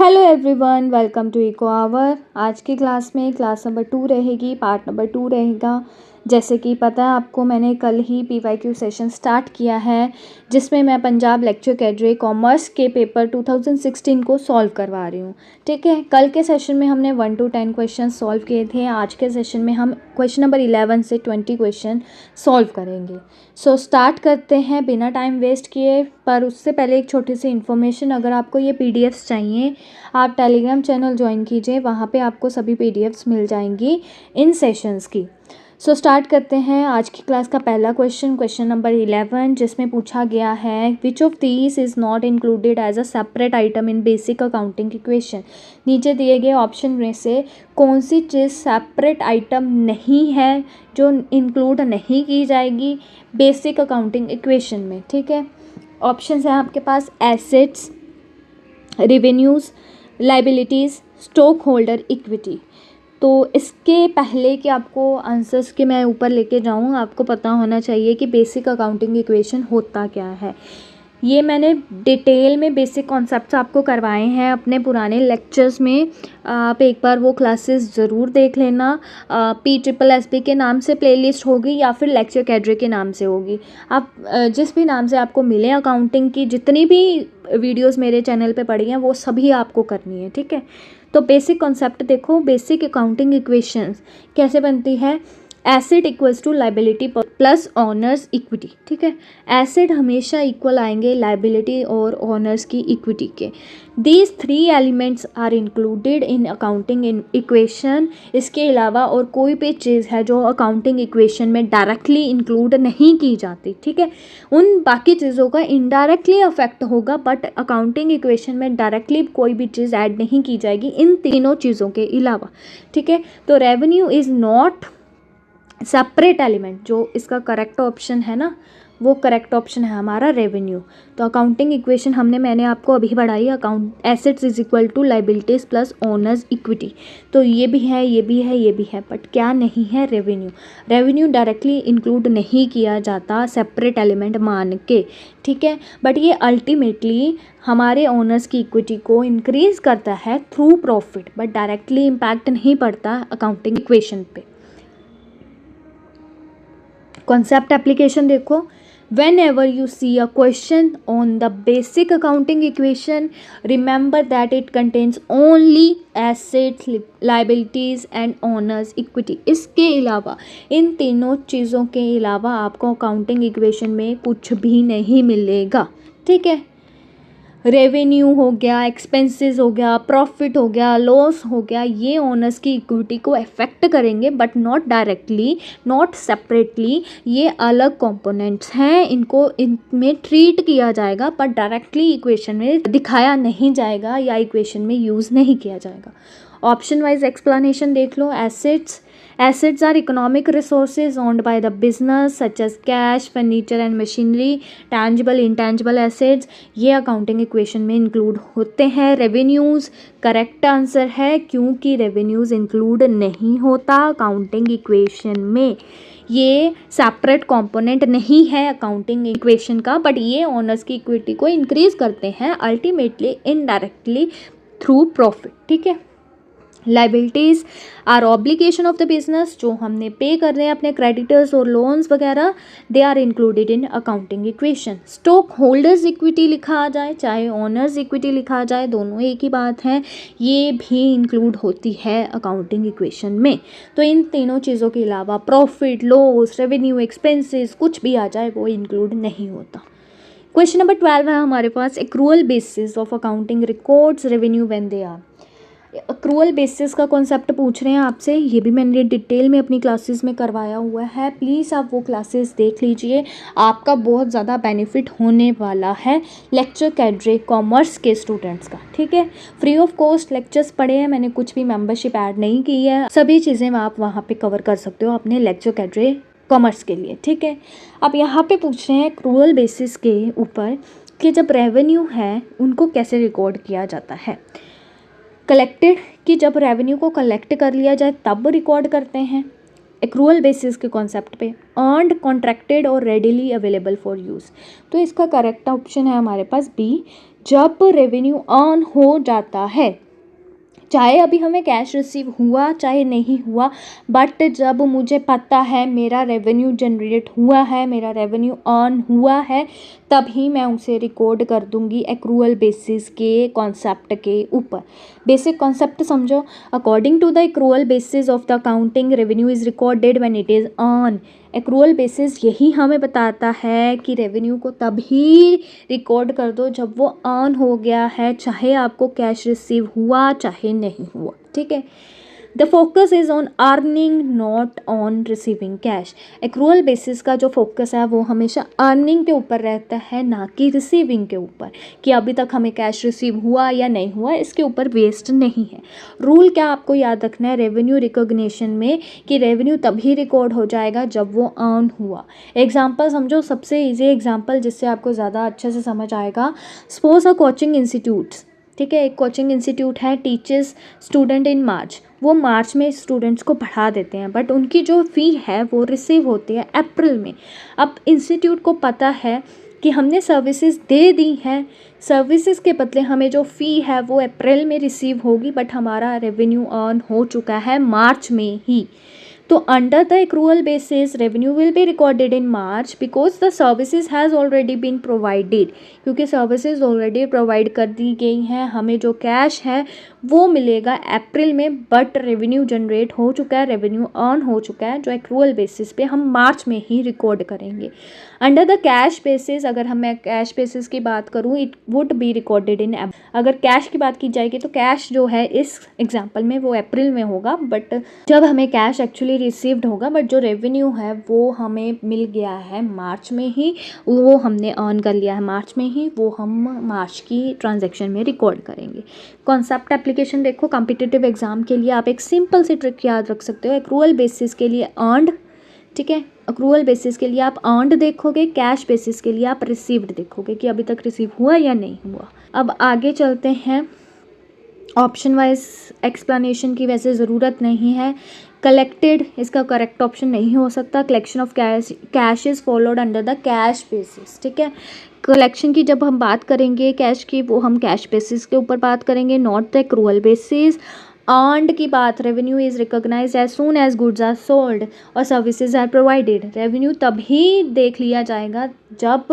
Hello everyone, welcome to Eco Hour. आज की class में क्लास नंबर 2 रहेगी, पार्ट नंबर 2 रहेगा। जैसे कि पता है आपको, मैंने कल ही PYQ सेशन स्टार्ट किया है जिसमें मैं पंजाब लेक्चर कैडरे कॉमर्स के पेपर 2016 को सॉल्व करवा रही हूँ। ठीक है, कल के सेशन में हमने 1 to 10 क्वेश्चन सॉल्व किए थे। आज के सेशन में हम क्वेश्चन नंबर 11 से 20 क्वेश्चन सॉल्व करेंगे। सो स्टार्ट करते हैं बिना टाइम वेस्ट किए। पर उससे पहले एक छोटी सी इन्फॉर्मेशन, अगर आपको ये PDFs चाहिए आप टेलीग्राम चैनल ज्वाइन कीजिए, वहाँ पे आपको सभी PDFs मिल जाएंगी इन सेशंस की। सो स्टार्ट करते हैं आज की क्लास का पहला क्वेश्चन नंबर 11, जिसमें पूछा गया है which of these is not included as a separate item in basic accounting equation. नीचे दिए गए ऑप्शन में से कौन सी चीज़ सेपरेट आइटम नहीं है जो इंक्लूड नहीं की जाएगी बेसिक अकाउंटिंग इक्वेशन में। ठीक है, ऑप्शन हैं आपके पास assets, revenues, liabilities, stock holder equity. तो इसके पहले कि आपको आंसर्स के मैं ऊपर लेके जाऊँ, आपको पता होना चाहिए कि बेसिक अकाउंटिंग इक्वेशन होता क्या है। ये मैंने डिटेल में बेसिक कॉन्सेप्ट्स आपको करवाए हैं अपने पुराने लेक्चर्स में। आप एक बार वो क्लासेस ज़रूर देख लेना। PSSB के नाम से प्लेलिस्ट होगी या फिर लेक्चर कैडरे के नाम से होगी। आप जिस भी नाम से आपको मिले, अकाउंटिंग की जितनी भी वीडियोस मेरे चैनल पे पड़ी हैं वो सभी आपको करनी है। ठीक है, तो बेसिक कॉन्सेप्ट देखो। बेसिक अकाउंटिंग इक्वेशंस कैसे बनती है? Asset equals to liability plus owners equity. ठीक है, एसेट हमेशा इक्वल आएंगे लाइबिलिटी और ऑनर्स की इक्विटी के। These 3 elements are included in accounting equation. इसके अलावा और कोई भी चीज़ है जो अकाउंटिंग इक्वेशन में डायरेक्टली इंक्लूड नहीं की जाती। ठीक है, उन बाकी चीज़ों का इनडायरेक्टली अफेक्ट होगा, बट अकाउंटिंग इक्वेशन में डायरेक्टली कोई भी चीज़ ऐड नहीं की जाएगी इन तीनों चीज़ों के अलावा। ठीक है, तो revenue is not separate element. जो इसका करेक्ट ऑप्शन है ना, वो करेक्ट ऑप्शन है हमारा रेवेन्यू। तो अकाउंटिंग इक्वेशन मैंने आपको अभी बढ़ाई, account assets is equal to liabilities plus owners equity. तो ये भी है, ये भी है, ये भी है, बट क्या नहीं है? रेवेन्यू। रेवेन्यू डायरेक्टली इंक्लूड नहीं किया जाता सेपरेट एलिमेंट मान के। ठीक है, बट ये अल्टीमेटली हमारे ओनर्स की इक्विटी को इंक्रीज करता है through profit, but directly impact नहीं पड़ता अकाउंटिंग इक्वेशन पे। कॉन्सेप्ट एप्लीकेशन देखो। Whenever you see a question on the basic accounting equation, remember that it contains only assets, liabilities and owners equity. इसके अलावा, इन तीनों चीज़ों के अलावा आपको अकाउंटिंग इक्वेशन में कुछ भी नहीं मिलेगा। ठीक है, रेवेन्यू हो गया, एक्सपेंसेस हो गया, प्रॉफिट हो गया, लॉस हो गया, ये ओनर्स की इक्विटी को अफेक्ट करेंगे, but not directly, not separately. ये अलग कंपोनेंट्स हैं, इनको इनमें ट्रीट किया जाएगा, पर डायरेक्टली इक्वेशन में दिखाया नहीं जाएगा या इक्वेशन में यूज़ नहीं किया जाएगा। ऑप्शन वाइज एक्सप्लेनेशन देख लो। Assets are economic resources owned by the business such as cash, furniture and machinery, tangible, intangible assets। ये अकाउंटिंग इक्वेशन में इंक्लूड होते हैं। रेवेन्यूज़ करेक्ट आंसर है, क्योंकि रेवेन्यूज़ इंक्लूड नहीं होता अकाउंटिंग इक्वेशन में। ये सेपरेट कंपोनेंट नहीं है अकाउंटिंग इक्वेशन का, बट ये ओनर्स की इक्विटी को इंक्रीज करते हैं अल्टीमेटली इनडायरेक्टली थ्रू प्रॉफिट। ठीक है, liabilities are obligation of the business, जो हमने पे कर रहे हैं अपने क्रेडिटर्स और लोन्स वगैरह, they are included in accounting equation. Stockholders equity लिखा आ जाए चाहे ओनर्स इक्विटी लिखा आ जाए, दोनों एक ही बात है, ये भी इंक्लूड होती है अकाउंटिंग इक्वेशन में। तो इन तीनों चीज़ों के अलावा प्रॉफिट, लॉस, रेवेन्यू, एक्सपेंसेस कुछ भी आ जाए वो इंक्लूड नहीं होता। क्वेश्चन नंबर 12 है हमारे पास, accrual basis of accounting records revenue when they are. Accrual basis का कॉन्सेप्ट पूछ रहे हैं आपसे, ये भी मैंने डिटेल में अपनी क्लासेस में करवाया हुआ है। प्लीज़ आप वो क्लासेस देख लीजिए, आपका बहुत ज़्यादा बेनिफिट होने वाला है लेक्चर कैडरे कॉमर्स के स्टूडेंट्स का। ठीक है, फ्री ऑफ कॉस्ट लेक्चर्स पढ़े हैं मैंने, कुछ भी मेंबरशिप ऐड नहीं की है, सभी चीज़ें आप वहाँ पे कवर कर सकते हो अपने लेक्चर कैडरे कॉमर्स के लिए। ठीक है, अब यहाँ पे पूछ रहे हैं एक्रूअल बेसिस के ऊपर कि जब रेवेन्यू है उनको कैसे रिकॉर्ड किया जाता है। कलेक्टेड, कि जब रेवेन्यू को कलेक्ट कर लिया जाए तब रिकॉर्ड करते हैं एक्रूअल बेसिस के कॉन्सेप्ट पे। अर्नड, कॉन्ट्रैक्टेड और रेडिली अवेलेबल फॉर यूज़। तो इसका करेक्ट ऑप्शन है हमारे पास बी, जब रेवेन्यू ऑन हो जाता है, चाहे अभी हमें कैश रिसीव हुआ चाहे नहीं हुआ, बट जब मुझे पता है मेरा रेवेन्यू जनरेट हुआ है, मेरा रेवेन्यू ऑन हुआ है, तभी मैं उसे रिकॉर्ड कर दूंगी एक्रूअल बेसिस के कॉन्सेप्ट के ऊपर। बेसिक कॉन्सेप्ट समझो। According to the accrual basis of the accounting, revenue is recorded when it is on. Accrual basis यही हमें बताता है कि रेवेन्यू को तभी रिकॉर्ड कर दो जब वो ऑन हो गया है, चाहे आपको कैश रिसीव हुआ चाहे नहीं हुआ। ठीक है। The focus is on earning not on receiving cash. Accrual basis का जो फोकस है वो हमेशा अर्निंग के ऊपर रहता है, ना कि रिसीविंग के ऊपर, कि अभी तक हमें कैश रिसीव हुआ या नहीं हुआ, इसके ऊपर वेस्ट नहीं है। रूल क्या आपको याद रखना है रेवेन्यू रिकॉग्निशन में, कि रेवेन्यू तभी रिकॉर्ड हो जाएगा जब वो ऑन हुआ। एग्जाम्पल समझो, सबसे ईजी एग्जाम्पल जिससे आपको ज़्यादा अच्छे से समझ आएगा। सपोज अ कोचिंग इंस्टीट्यूट्स, ठीक है, एक कोचिंग इंस्टीट्यूट है, टीचर्स स्टूडेंट इन मार्च, वो मार्च में स्टूडेंट्स को पढ़ा देते हैं, बट उनकी जो फ़ी है वो रिसीव होती है अप्रैल में। अब इंस्टीट्यूट को पता है कि हमने सर्विसेज दे दी हैं, सर्विसेज के बदले हमें जो फ़ी है वो अप्रैल में रिसीव होगी, बट हमारा रेवेन्यू अर्न हो चुका है मार्च में ही। तो under the accrual basis revenue will be recorded in March because the services has already been provided, क्योंकि सर्विसेज ऑलरेडी प्रोवाइड कर दी गई हैं, हमें जो कैश है वो मिलेगा अप्रैल में, बट रेवेन्यू जनरेट हो चुका है, रेवेन्यू अर्न हो चुका है, जो एक्रूअल बेसिस पे हम मार्च में ही रिकॉर्ड करेंगे। अंडर द कैश बेसिस, अगर हम मैं कैश बेसिस की बात करूँ, इट वुड बी रिकॉर्डेड इन, अगर कैश की बात की जाएगी तो कैश जो है इस एग्जाम्पल में वो अप्रैल में होगा, बट जब हमें कैश एक्चुअली रिसीव्ड होगा, बट जो रेवेन्यू है वो हमें मिल गया है मार्च में ही, वो हमने अर्न कर लिया है मार्च में ही, वो हम मार्च की ट्रांजैक्शन में रिकॉर्ड करेंगे। कॉन्सेप्ट एप्लीकेशन देखो, कॉम्पिटिटिव एग्जाम के लिए आप एक सिंपल सी ट्रिक याद रख सकते हो। एक्रूअल बेसिस के लिए अर्नड, ठीक है, एक्रूअल बेसिस के लिए आप अर्नड देखोगे, कैश बेसिस के लिए आप रिसीव्ड देखोगे कि अभी तक रिसीव हुआ या नहीं हुआ। अब आगे चलते हैं। ऑप्शन वाइज एक्सप्लेनेशन की वैसे ज़रूरत नहीं है। कलेक्टेड इसका करेक्ट ऑप्शन नहीं हो सकता। Collection of cash is followed under the cash basis, ठीक है। कलेक्शन की जब हम बात करेंगे कैश की, वो हम कैश बेसिस के ऊपर बात करेंगे, not the accrual basis. Earned की बात, revenue is recognised as soon as goods are sold और सर्विसेज आर प्रोवाइडेड। रेवेन्यू तभी देख लिया जाएगा जब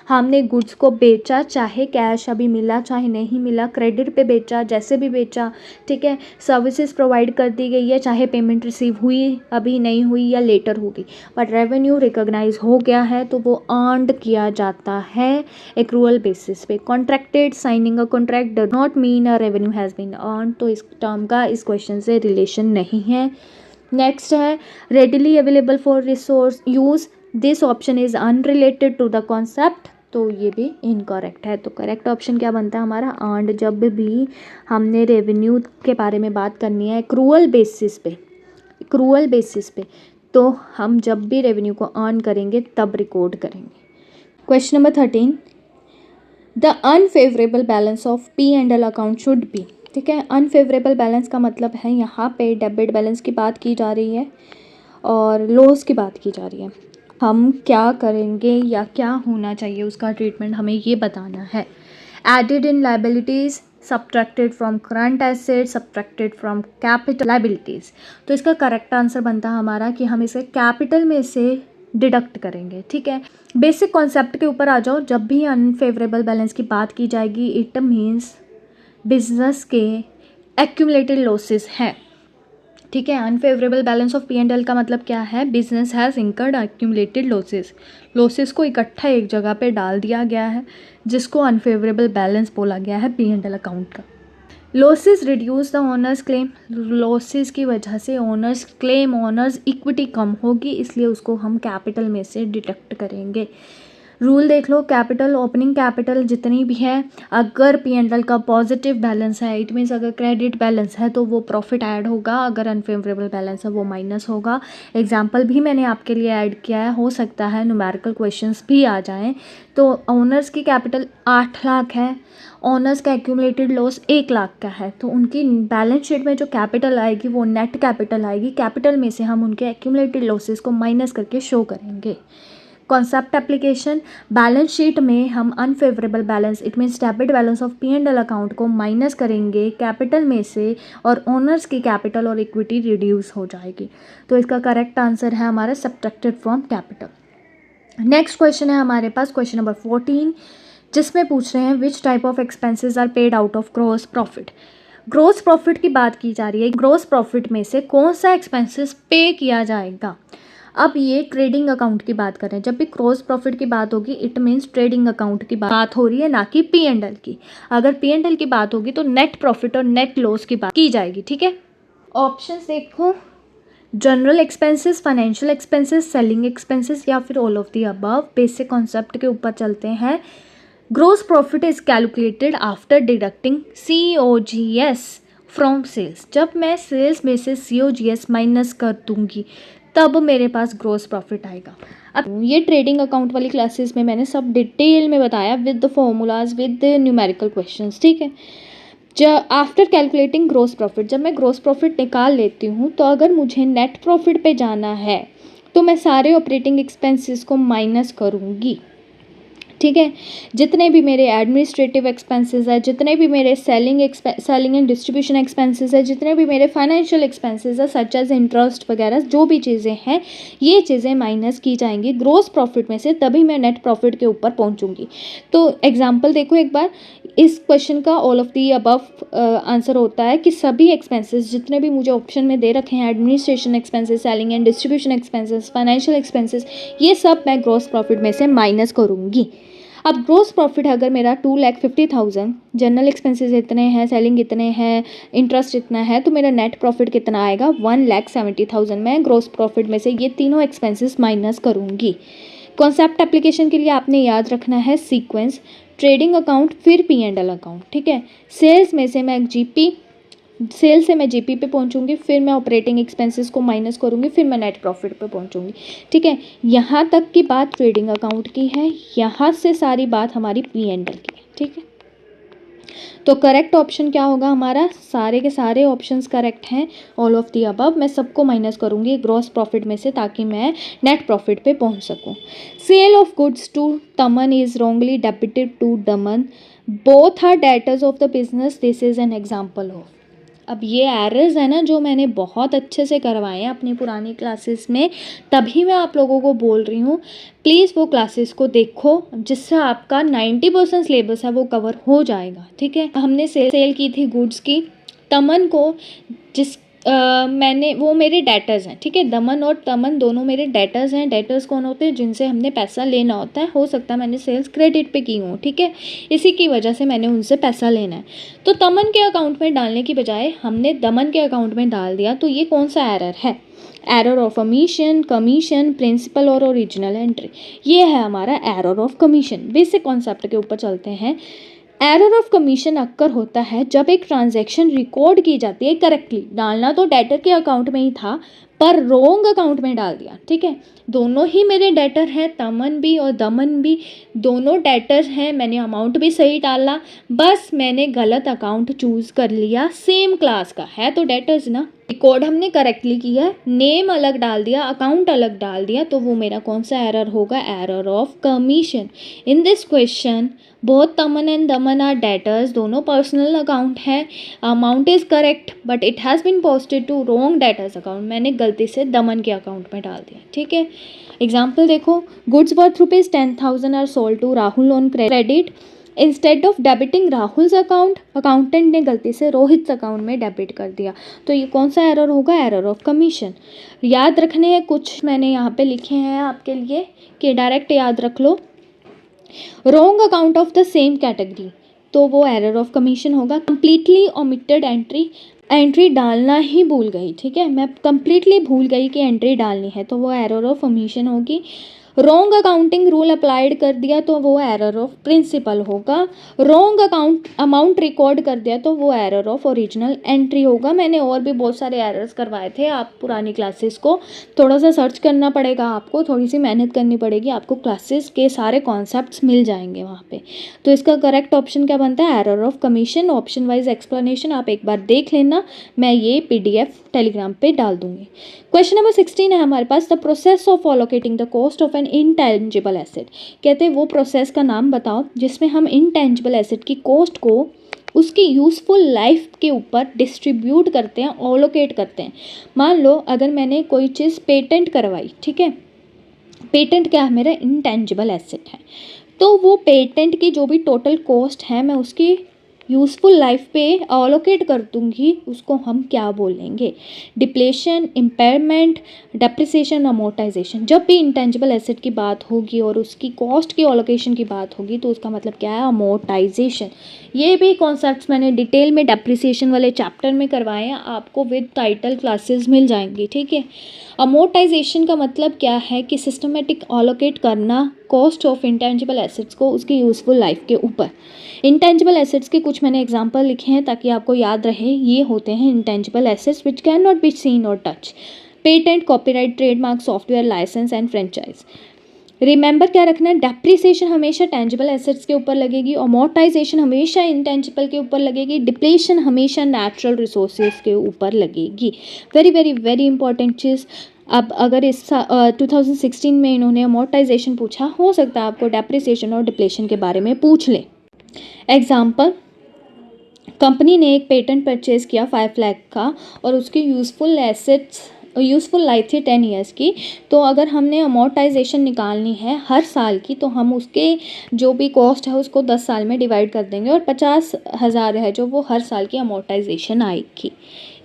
हमने गुड्स को बेचा, चाहे कैश अभी मिला चाहे नहीं मिला, क्रेडिट पे बेचा, जैसे भी बेचा, ठीक है। सर्विसेज प्रोवाइड कर दी गई है, चाहे पेमेंट रिसीव हुई अभी नहीं हुई या लेटर होगी, बट रेवेन्यू रिकॉग्नाइज हो गया है तो वो अर्नड किया जाता है एक्रूअल बेसिस पे। Contracted, signing a contract does not mean a revenue has been earn, तो इस टर्म का इस क्वेश्चन से रिलेशन नहीं है। नेक्स्ट है readily available for resource use, this option is unrelated to the concept, तो ये भी इनकरेक्ट है। तो करेक्ट ऑप्शन क्या बनता है हमारा, अर्नड। जब भी हमने रेवेन्यू के बारे में बात करनी है एक्रूअल बेसिस पे, एक्रूअल बेसिस पे, तो हम जब भी रेवेन्यू को अर्न करेंगे तब रिकॉर्ड करेंगे। Question number 13, the unfavourable balance of P&L account should be, ठीक है। अनफेवरेबल बैलेंस का मतलब है यहाँ पे डेबिट बैलेंस की बात की जा रही है और लॉस की बात की जा रही है। हम क्या करेंगे या क्या होना चाहिए उसका ट्रीटमेंट हमें ये बताना है। Added in liabilities, subtracted from current asset, subtracted from capital liabilities, तो इसका करेक्ट आंसर बनता है हमारा कि हम इसे कैपिटल में से डिडक्ट करेंगे, ठीक है। बेसिक कॉन्सेप्ट के ऊपर आ जाओ। जब भी अनफेवरेबल बैलेंस की बात की जाएगी, इट मीन्स बिजनेस के एक्यूमुलेटेड लॉसेस हैं, ठीक है। अनफेवरेबल बैलेंस ऑफ P&L का मतलब क्या है, business has incurred accumulated losses, losses को इकट्ठा एक जगह पे डाल दिया गया है, जिसको अनफेवरेबल बैलेंस बोला गया है P&L अकाउंट का। Losses reduce the owners claim, losses की वजह से ओनर्स क्लेम, ओनर्स इक्विटी कम होगी, इसलिए उसको हम कैपिटल में से डिडक्ट करेंगे। रूल देख लो, कैपिटल, ओपनिंग कैपिटल जितनी भी है, अगर P&L का पॉजिटिव बैलेंस है, इट मीन्स अगर क्रेडिट बैलेंस है तो वो प्रॉफिट ऐड होगा, अगर अनफेवरेबल बैलेंस है वो माइनस होगा। एग्जाम्पल भी मैंने आपके लिए ऐड किया है, हो सकता है न्यूमेरिकल क्वेश्चंस भी आ जाएं। तो ओनर्स की कैपिटल 8 लाख है, ओनर्स का एक्यूमुलेटेड लॉस 1 लाख का है, तो उनकी बैलेंस शीट में जो कैपिटल आएगी वो नेट कैपिटल आएगी। कैपिटल में से हम उनके एक्यूमुलेटेड लॉसेस को माइनस करके शो करेंगे। कॉन्सेप्ट एप्लीकेशन, बैलेंस शीट में हम unfavourable balance it means debit balance of P&L account को माइनस करेंगे कैपिटल में से और ओनर्स की कैपिटल और इक्विटी रिड्यूस हो जाएगी। तो इसका करेक्ट आंसर है हमारा subtracted from capital. Next question है हमारे पास क्वेश्चन नंबर 14, जिसमें पूछ रहे हैं which type of expenses are paid out of gross profit. Gross profit की बात की जा रही है, ग्रॉस प्रॉफिट में से कौन सा एक्सपेंसेस पे किया जाएगा। अब ये ट्रेडिंग अकाउंट की बात कर रहे हैं, जब भी ग्रॉस प्रॉफिट की बात होगी इट मीन्स ट्रेडिंग अकाउंट की बात हो रही है, ना कि P&L की। अगर P&L की बात होगी तो नेट प्रॉफिट और नेट लॉस की बात की जाएगी, ठीक है। ऑप्शंस देखो, general expenses, financial expenses, selling expenses या फिर all of the above. Basic concept के ऊपर चलते हैं। Gross profit is calculated after deducting COGS from sales. जब मैं सेल्स में से COGS माइनस कर दूंगी तब मेरे पास ग्रॉस प्रॉफिट आएगा। अब ये ट्रेडिंग अकाउंट वाली क्लासेस में मैंने सब डिटेल में बताया with the formulas with the numerical questions, ठीक है। जब आफ्टर कैलकुलेटिंग ग्रॉस प्रॉफिट, जब मैं ग्रॉस प्रॉफिट निकाल लेती हूँ तो अगर मुझे नेट प्रॉफिट पे जाना है तो मैं सारे ऑपरेटिंग एक्सपेंसेस को माइनस करूँगी, ठीक है। जितने भी मेरे एडमिनिस्ट्रेटिव एक्सपेंसेस है, जितने भी मेरे सेलिंग एंड डिस्ट्रीब्यूशन एक्सपेंसेस है, जितने भी मेरे फाइनेंशियल एक्सपेंसेस है सच एज इंटरेस्ट वगैरह जो भी चीज़ें हैं, ये चीज़ें माइनस की जाएंगी ग्रॉस प्रॉफिट में से, तभी मैं नेट प्रॉफिट के ऊपर पहुंचूंगी। तो एग्जांपल देखो एक बार, इस क्वेश्चन का all of the above answer होता है कि सभी एक्सपेंसेस जितने भी मुझे ऑप्शन में दे रखे हैं, administration expenses, selling and distribution expenses, financial expenses, ये सब मैं ग्रॉस प्रॉफिट में से माइनस करूँगी। अब ग्रॉस प्रॉफिट अगर मेरा 2,50,000, जनरल एक्सपेंसेस इतने हैं, सेलिंग इतने हैं, इंटरेस्ट इतना है, तो मेरा नेट प्रॉफिट कितना आएगा 1,70,000। मैं ग्रॉस प्रॉफिट में से ये तीनों एक्सपेंसेस माइनस करूँगी। कॉन्सेप्ट एप्लीकेशन के लिए आपने याद रखना है सीक्वेंस, ट्रेडिंग अकाउंट फिर P&L अकाउंट, ठीक है। सेल्स में से मैं सेल से मैं GP पे पहुंचूंगी, फिर मैं ऑपरेटिंग एक्सपेंसेस को माइनस करूंगी, फिर मैं नेट प्रॉफिट पे पहुंचूंगी, ठीक है। यहाँ तक की बात ट्रेडिंग अकाउंट की है, यहाँ से सारी बात हमारी P&L की है, ठीक है। तो करेक्ट ऑप्शन क्या होगा हमारा, सारे के सारे ऑप्शंस करेक्ट हैं, ऑल ऑफ दी अबव। मैं सबको माइनस करूंगी ग्रॉस प्रॉफिट में से ताकि मैं नेट प्रॉफिट पे पहुंच सकूं। Sale of goods to Taman is wrongly debited to Daman, both are debtors of the business, this is an example of. अब ये एरर्स है ना जो मैंने बहुत अच्छे से करवाए हैं अपनी पुरानी क्लासेस में, तभी मैं आप लोगों को बोल रही हूँ प्लीज़ वो क्लासेस को देखो, जिससे आपका 90% सिलेबस है वो कवर हो जाएगा, ठीक है। हमने सेल की थी गुड्स की, तमन को मैंने वो मेरे डेटर्स हैं, ठीक है। दमन और तमन दोनों मेरे डेटर्स हैं। डेटर्स कौन होते हैं, जिनसे हमने पैसा लेना होता है, हो सकता है मैंने सेल्स क्रेडिट पे की हूँ, ठीक है, इसी की वजह से मैंने उनसे पैसा लेना है। तो तमन के अकाउंट में डालने की बजाय हमने दमन के अकाउंट में डाल दिया, तो ये कौन सा एरर है, एरर ऑफ कमीशन, प्रिंसिपल और ओरिजिनल एंट्री, ये है हमारा error of commission. Basic concept के ऊपर चलते हैं। एरर ऑफ कमीशन अक्कर होता है जब एक ट्रांजैक्शन रिकॉर्ड की जाती है करेक्टली, डालना तो डेटर के अकाउंट में ही था पर रोंग अकाउंट में डाल दिया, ठीक है। दोनों ही मेरे डेटर हैं, तमन भी और दमन भी, दोनों डेटर्स हैं, मैंने अमाउंट भी सही डाला, बस मैंने गलत अकाउंट चूज़ कर लिया, सेम क्लास का है तो डेटर्स ना, रिकॉर्ड हमने करेक्टली किया है, नेम अलग डाल दिया, अकाउंट अलग डाल दिया, तो वो मेरा कौन सा एरर होगा, error of commission. In this question both Taman and Daman are debtors, दोनों पर्सनल अकाउंट है, amount is correct but it has been posted to wrong debtors account, मैंने गलती से दमन के अकाउंट में डाल दिया, ठीक है। एग्जाम्पल देखो, goods worth ₹10,000 are sold to Rahul on credit, instead of debiting Rahul's account, accountant ने गलती से रोहित अकाउंट में डेबिट कर दिया, तो ये कौन सा एरर होगा, एरर ऑफ कमीशन। याद रखने हैं कुछ मैंने यहाँ पे लिखे हैं आपके लिए कि डायरेक्ट याद रख लो, wrong account of the same category, तो वो एरर ऑफ कमीशन होगा। कंप्लीटली ओमिटेड एंट्री डालना ही भूल गई, ठीक है, मैं कंप्लीटली भूल गई कि एंट्री डालनी है, तो वो एरर ऑफ कमीशन होगी। रॉन्ग अकाउंटिंग रूल अप्लाइड कर दिया तो वो एरर ऑफ प्रिंसिपल होगा। रॉन्ग अमाउंट रिकॉर्ड कर दिया तो वो एरर ऑफ ओरिजिनल एंट्री होगा। मैंने और भी बहुत सारे एरर्स करवाए थे, आप पुरानी क्लासेस को थोड़ा सा सर्च करना पड़ेगा, आपको थोड़ी सी मेहनत करनी पड़ेगी, आपको क्लासेस के सारे कॉन्सेप्ट्स मिल जाएंगे वहाँ पे। तो इसका करेक्ट ऑप्शन क्या बनता है, error of commission. Option wise explanation आप एक बार देख लेना, मैं ये PDF टेलीग्राम पे डाल दूंगी। क्वेश्चन नंबर 16 है हमारे पास, the process of allocating the cost of an intangible asset. कहते हैं वो प्रोसेस का नाम बताओ जिसमें हम इंटेंजिबल एसेट की कॉस्ट को उसकी यूज़फुल लाइफ के ऊपर डिस्ट्रीब्यूट करते हैं, ऑलोकेट करते हैं। मान लो अगर मैंने कोई चीज़ पेटेंट करवाई, ठीक है, पेटेंट क्या है, मेरा इंटेंजिबल एसेट है, तो वो पेटेंट की जो भी टोटल कॉस्ट है मैं उसकी यूज़फुल लाइफ पे ऑलोकेट कर दूंगी, उसको हम क्या बोलेंगे, डिप्लेशन, इम्पेयरमेंट, डेप्रिसिएशन, अमोर्टाइजेशन। जब भी इंटेंजिबल एसेट की बात होगी और उसकी कॉस्ट की ऑलोकेशन की बात होगी तो उसका मतलब क्या है, अमोर्टाइजेशन। ये भी कॉन्सेप्ट्स मैंने डिटेल में डेप्रिसिएशन वाले चैप्टर में करवाए हैं, आपको विद टाइटल क्लासेस मिल जाएंगी, ठीक है। अमोर्टाइजेशन का मतलब क्या है कि सिस्टमेटिक ऑलोकेट करना कॉस्ट ऑफ इंटेंजिबल एसेट्स को उसकी यूज़फुल लाइफ के ऊपर। इंटेंजिबल एसेट्स के कुछ मैंने एग्जांपल लिखे हैं ताकि आपको याद रहे। ये होते हैं intangible assets which can not be seen और touch, patent, copyright, trademark, software, licence and franchise. Remember क्या रखना है, डेप्रिसिएशन हमेशा टेंजिबल एसेट्स के ऊपर लगेगी, अमोर्टाइजेशन हमेशा इंटेंजिबल के ऊपर लगेगी, डिप्लेशन हमेशा नेचुरल रिसोर्सेज के ऊपर लगेगी। वेरी वेरी वेरी इंपॉर्टेंट चीज़। अब अगर इस 2016 में इन्होंने अमोर्टाइजेशन पूछा, हो सकता है आपको डेप्रिसिएशन और डिप्लेशन के बारे में पूछ ले। एग्जाम्पल, कंपनी ने एक पेटेंट परचेज किया 5 लाख का और उसकी यूज़फुल लाइफ थी 10 ईयर्स की। तो अगर हमने अमोर्टाइजेशन निकालनी है हर साल की तो हम उसके जो भी कॉस्ट है उसको 10 साल में डिवाइड कर देंगे और 50,000 है जो वो हर साल की अमोर्टाइजेशन आएगी,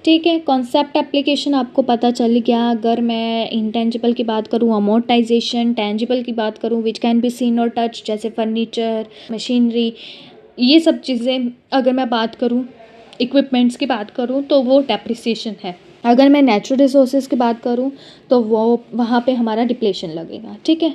ठीक है। कॉन्सेप्ट एप्लीकेशन आपको पता चल गया। अगर मैं इंटेंजिबल की बात करूँ अमोर्टाइजेशन, टेंजिबल की बात करूँ विच कैन बी सीन और टच जैसे फर्नीचर, मशीनरी, ये सब चीज़ें अगर मैं बात करूँ, इक्विपमेंट्स की बात करूँ तो वो डेप्रिसिएशन है। अगर मैं नेचुरल रिसोर्सेज की बात करूँ तो वो वहाँ पे हमारा डिप्लेशन लगेगा, ठीक है।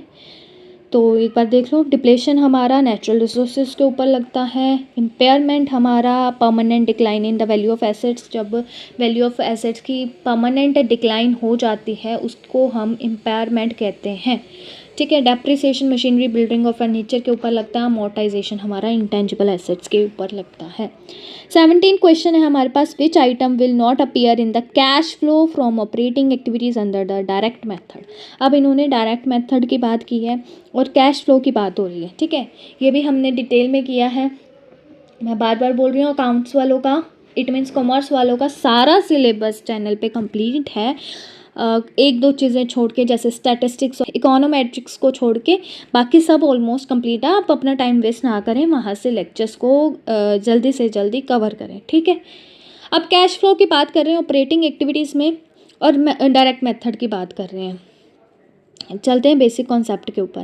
तो एक बार देख लो, डिप्लेशन हमारा नेचुरल रिसोर्सेज के ऊपर लगता है, इम्पेयरमेंट हमारा permanent decline in the value of assets, जब वैल्यू ऑफ एसेट्स की परमानेंट डिक्लाइन हो जाती है उसको हम इम्पेयरमेंट कहते हैं, ठीक है। डेप्रिसिएशन मशीनरी, बिल्डिंग और फर्नीचर के ऊपर लगता है, अमोर्टाइजेशन हमारा इंटेंजिबल एसेट्स के ऊपर लगता है। 17 क्वेश्चन है हमारे पास, which item will not appear in the cash flow from operating activities under the direct method. अब इन्होंने डायरेक्ट मेथड की बात की है और कैश फ्लो की बात हो रही है, ठीक है। ये भी हमने डिटेल में किया है, मैं बार बार बोल रही हूँ। अकाउंट्स वालों का, इट मीन्स कॉमर्स वालों का सारा सिलेबस चैनल पे कंप्लीट है। एक दो चीज़ें छोड़ के जैसे स्टैटिस्टिक्स, इकोनोमेट्रिक्स को छोड़ के बाकी सब ऑलमोस्ट कंप्लीट है। आप अपना टाइम वेस्ट ना करें, वहाँ से लेक्चर्स को जल्दी से जल्दी कवर करें, ठीक है। अब कैश फ्लो की बात कर रहे हैं ऑपरेटिंग एक्टिविटीज़ में और डायरेक्ट मेथड की बात कर रहे हैं। चलते हैं बेसिक कॉन्सेप्ट के ऊपर।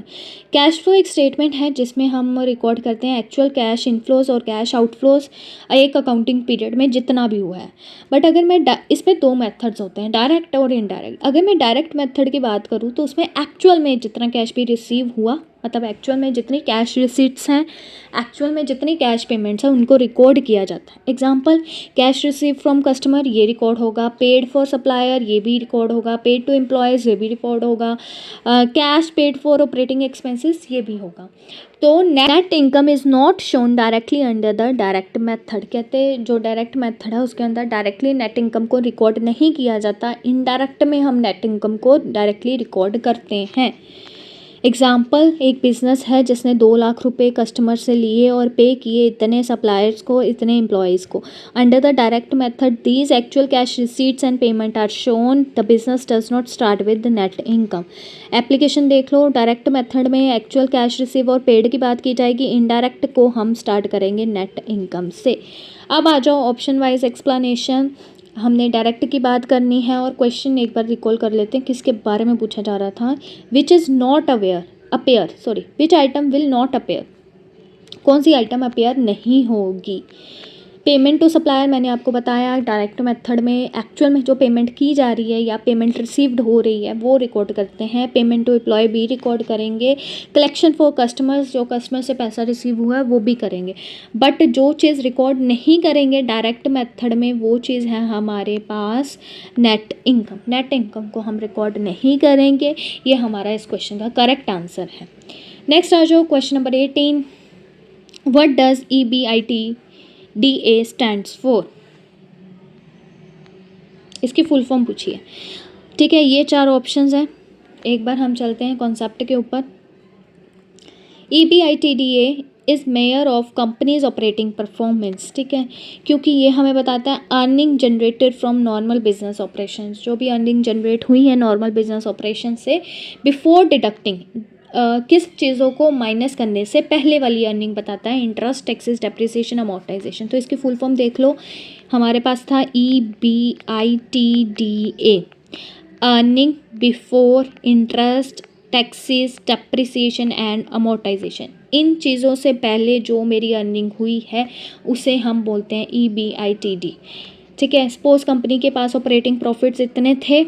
कैश फ्लो एक स्टेटमेंट है जिसमें हम रिकॉर्ड करते हैं एक्चुअल कैश इनफ्लोज और कैश आउटफ्लोज एक अकाउंटिंग पीरियड में जितना भी हुआ है। बट अगर मैं इसमें 2 मेथड्स होते हैं, डायरेक्ट और इनडायरेक्ट। अगर मैं डायरेक्ट मेथड की बात करूँ तो उसमें एक्चुअल में जितना कैश भी रिसीव हुआ, मतलब एक्चुअल में जितनी कैश रिसीट्स हैं, एक्चुअल में जितनी कैश पेमेंट्स हैं उनको रिकॉर्ड किया जाता है। Example, cash receive from customer ये रिकॉर्ड होगा, पेड फॉर सप्लायर ये भी रिकॉर्ड होगा, पेड टू एम्प्लॉयज़ ये भी रिकॉर्ड होगा, cash paid for operating expenses ये भी होगा। तो net income is not shown directly under the direct method. कहते हैं जो डायरेक्ट मेथड है उसके अंदर डायरेक्टली नेट इनकम को रिकॉर्ड नहीं किया जाता, इनडायरेक्ट में हम नेट इनकम को डायरेक्टली रिकॉर्ड करते हैं। एग्जाम्पल, एक बिज़नेस है जिसने 2 लाख रुपए कस्टमर से लिए और पे किए इतने सप्लायर्स को, इतने एम्प्लॉयज़ को। Under the direct method these actual cash receipts and payment are shown, the business does not start with the net income. Application देख लो, डायरेक्ट मेथड में एक्चुअल कैश रिसीव और पेड की बात की जाएगी, इनडायरेक्ट को हम स्टार्ट करेंगे नेट इनकम से। अब आ जाओ ऑप्शन वाइज एक्सप्लेनेशन। हमने डायरेक्ट की बात करनी है और क्वेश्चन एक बार रिकॉल कर लेते हैं किसके बारे में पूछा जा रहा था। Which is not which item will not appear, कौन सी आइटम अपेयर नहीं होगी। पेमेंट टू सप्लायर मैंने आपको बताया, डायरेक्ट मेथड में एक्चुअल में जो पेमेंट की जा रही है या पेमेंट रिसीव्ड हो रही है वो रिकॉर्ड करते हैं। पेमेंट टू एम्प्लॉय भी रिकॉर्ड करेंगे। कलेक्शन फॉर कस्टमर्स, जो कस्टमर से पैसा रिसीव हुआ है वो भी करेंगे। बट जो चीज़ रिकॉर्ड नहीं करेंगे डायरेक्ट मेथड में वो चीज़ है हमारे पास नेट इनकम। नेट इनकम को हम रिकॉर्ड नहीं करेंगे, ये हमारा इस क्वेश्चन का करेक्ट आंसर है। नेक्स्ट आ जाओ question number 18। What does EBITDA stands for, इसकी फुल फॉर्म पूछिए, ठीक है। ये 4 ऑप्शंस हैं, एक बार हम चलते हैं कॉन्सेप्ट के ऊपर। EBITDA is mayor of companies operating performance, ठीक है, क्योंकि ये हमें बताता है earning generated from normal business operations, जो भी अर्निंग जनरेट हुई है नॉर्मल बिजनेस ऑपरेशन से बिफोर डिडक्टिंग, किस चीज़ों को माइनस करने से पहले वाली अर्निंग बताता है, इंटरेस्ट, टैक्सेस, डेप्रिसिएशन, अमोर्टाइजेशन। तो इसकी फुल फॉर्म देख लो, हमारे पास था EBITDA, earning before interest, taxes, depreciation and amortisation. इन चीज़ों से पहले जो मेरी अर्निंग हुई है उसे हम बोलते हैं EBITDA, ठीक है। सपोज कंपनी के पास ऑपरेटिंग प्रॉफिट्स इतने थे,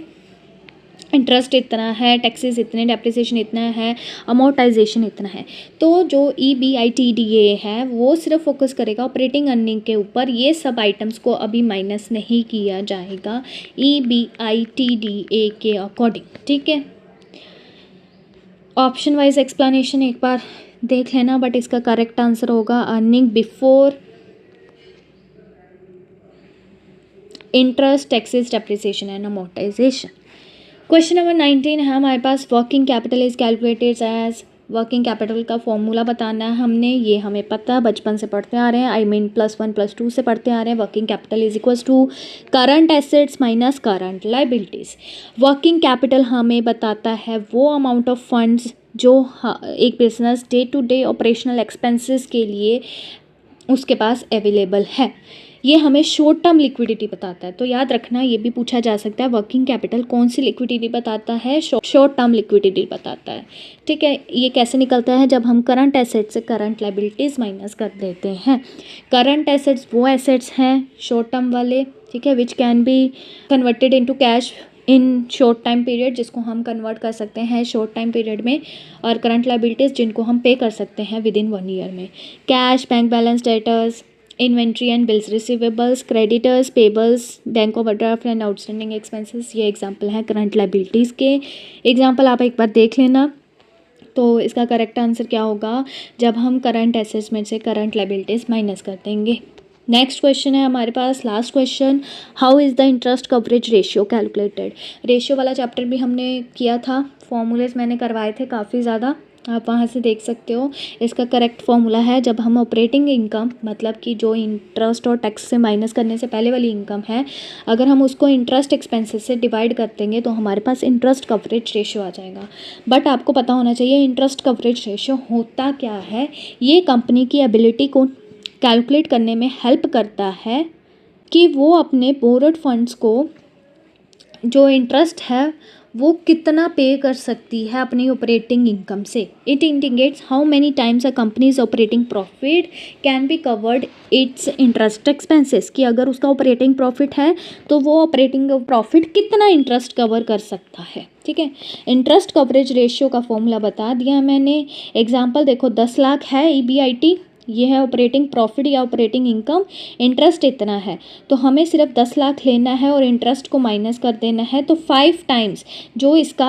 इंटरेस्ट इतना है, टैक्सेस इतने, डेप्रिसिएशन इतना है, अमोर्टाइजेशन इतना है, तो जो EBITDA है वो सिर्फ फोकस करेगा ऑपरेटिंग अर्निंग के ऊपर, ये सब आइटम्स को अभी माइनस नहीं किया जाएगा EBITDA के अकॉर्डिंग, ठीक है। ऑप्शन वाइज एक्सप्लेनेशन एक बार देख लेना, बट इसका करेक्ट आंसर होगा earning before interest, taxes, depreciation and amortisation. Question number 19 है हमारे पास, working capital is calculated as, working capital का फॉर्मूला बताना है हमने, ये हमें पता है, बचपन से पढ़ते आ रहे हैं, आई मीन +1 +2 से पढ़ते आ रहे हैं। Working capital is equals to current assets minus current liabilities. Working capital हमें बताता है वो अमाउंट ऑफ फंड्स जो एक business day to day operational expenses के लिए उसके पास अवेलेबल है। ये हमें शॉर्ट टर्म लिक्विडिटी बताता है, तो याद रखना ये भी पूछा जा सकता है, वर्किंग कैपिटल कौन सी लिक्विडिटी बताता है, शॉर्ट टर्म लिक्विडिटी बताता है, ठीक है। ये कैसे निकलता है, जब हम करंट एसेट्स से करंट लाइबिलिटीज़ माइनस कर देते हैं। करंट एसेट्स वो एसेट्स हैं शॉर्ट टर्म वाले, ठीक है, which can be converted into cash in short time period, जिसको हम कन्वर्ट कर सकते हैं शॉर्ट टाइम पीरियड में, और करंट लाइबिलिटीज़ जिनको हम पे कर सकते हैं विद इन 1 ईयर में। Cash, bank balance, debtors, inventory and bills receivables, creditors, payables, bank overdraft and outstanding expenses, ये एग्जांपल हैं करंट लाइबिलिटीज़ के। एग्जांपल आप एक बार देख लेना। तो इसका करेक्ट आंसर क्या होगा, जब हम करंट एसेट्स में से करंट लाइबिलिटीज़ माइनस कर देंगे। नेक्स्ट क्वेश्चन है हमारे पास, last question, how is the interest coverage ratio calculated. Ratio वाला चैप्टर भी हमने किया था, फॉर्मूलेज मैंने करवाए थे काफ़ी ज़्यादा, आप वहाँ से देख सकते हो। इसका करेक्ट फॉर्मूला है, जब हम ऑपरेटिंग इनकम, मतलब कि जो इंटरेस्ट और टैक्स से माइनस करने से पहले वाली इनकम है, अगर हम उसको इंटरेस्ट एक्सपेंसेस से डिवाइड कर देंगे तो हमारे पास इंटरेस्ट कवरेज रेशियो आ जाएगा। बट आपको पता होना चाहिए इंटरेस्ट कवरेज रेशियो होता क्या है। ये कंपनी की एबिलिटी को कैलकुलेट करने में हेल्प करता है कि वो अपने बोरोड फंड्स को, जो इंटरेस्ट है वो कितना पे कर सकती है अपनी ऑपरेटिंग इनकम से। It indicates how many times a companies operating profit can be covered it's interest expenses, कि अगर उसका ऑपरेटिंग प्रॉफिट है तो वो ऑपरेटिंग प्रॉफिट कितना इंटरेस्ट कवर कर सकता है, ठीक है। इंटरेस्ट कवरेज रेशियो का फॉर्मूला बता दिया मैंने। एग्जाम्पल देखो, 10 लाख है EBIT, ये है ऑपरेटिंग प्रॉफिट या ऑपरेटिंग इनकम, इंटरेस्ट इतना है, तो हमें सिर्फ 10 लाख लेना है और इंटरेस्ट को माइनस कर देना है, तो 5 टाइम्स जो इसका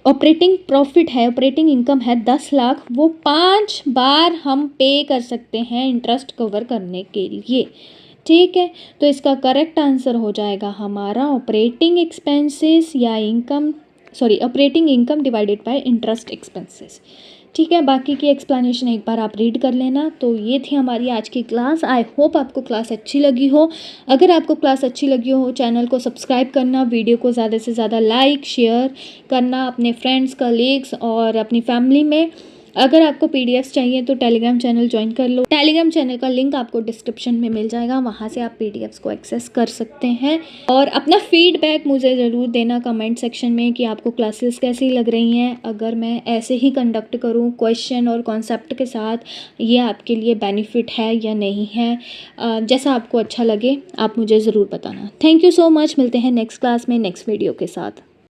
ऑपरेटिंग प्रॉफिट है, ऑपरेटिंग इनकम है 10 लाख, वो 5 बार हम पे कर सकते हैं इंटरेस्ट कवर करने के लिए, ठीक है। तो इसका करेक्ट आंसर हो जाएगा हमारा ऑपरेटिंग एक्सपेंसेस या operating income divided by interest expenses, ठीक है। बाकी की एक्सप्लेनेशन एक बार आप रीड कर लेना। तो ये थी हमारी आज की क्लास। आई होप आपको क्लास अच्छी लगी हो। अगर आपको क्लास अच्छी लगी हो, चैनल को सब्सक्राइब करना, वीडियो को ज़्यादा से ज़्यादा लाइक शेयर करना अपने फ्रेंड्स, कलीग्स और अपनी फैमिली में। अगर आपको PDFs चाहिए तो टेलीग्राम चैनल ज्वाइन कर लो। टेलीग्राम चैनल का लिंक आपको डिस्क्रिप्शन में मिल जाएगा, वहाँ से आप PDFs को एक्सेस कर सकते हैं। और अपना फीडबैक मुझे ज़रूर देना कमेंट सेक्शन में कि आपको क्लासेस कैसी लग रही हैं। अगर मैं ऐसे ही कंडक्ट करूँ क्वेश्चन और कॉन्सेप्ट के साथ, ये आपके लिए बेनिफिट है या नहीं है, जैसा आपको अच्छा लगे आप मुझे ज़रूर बताना। Thank you so much. मिलते हैं नेक्स्ट क्लास में नेक्स्ट वीडियो के साथ।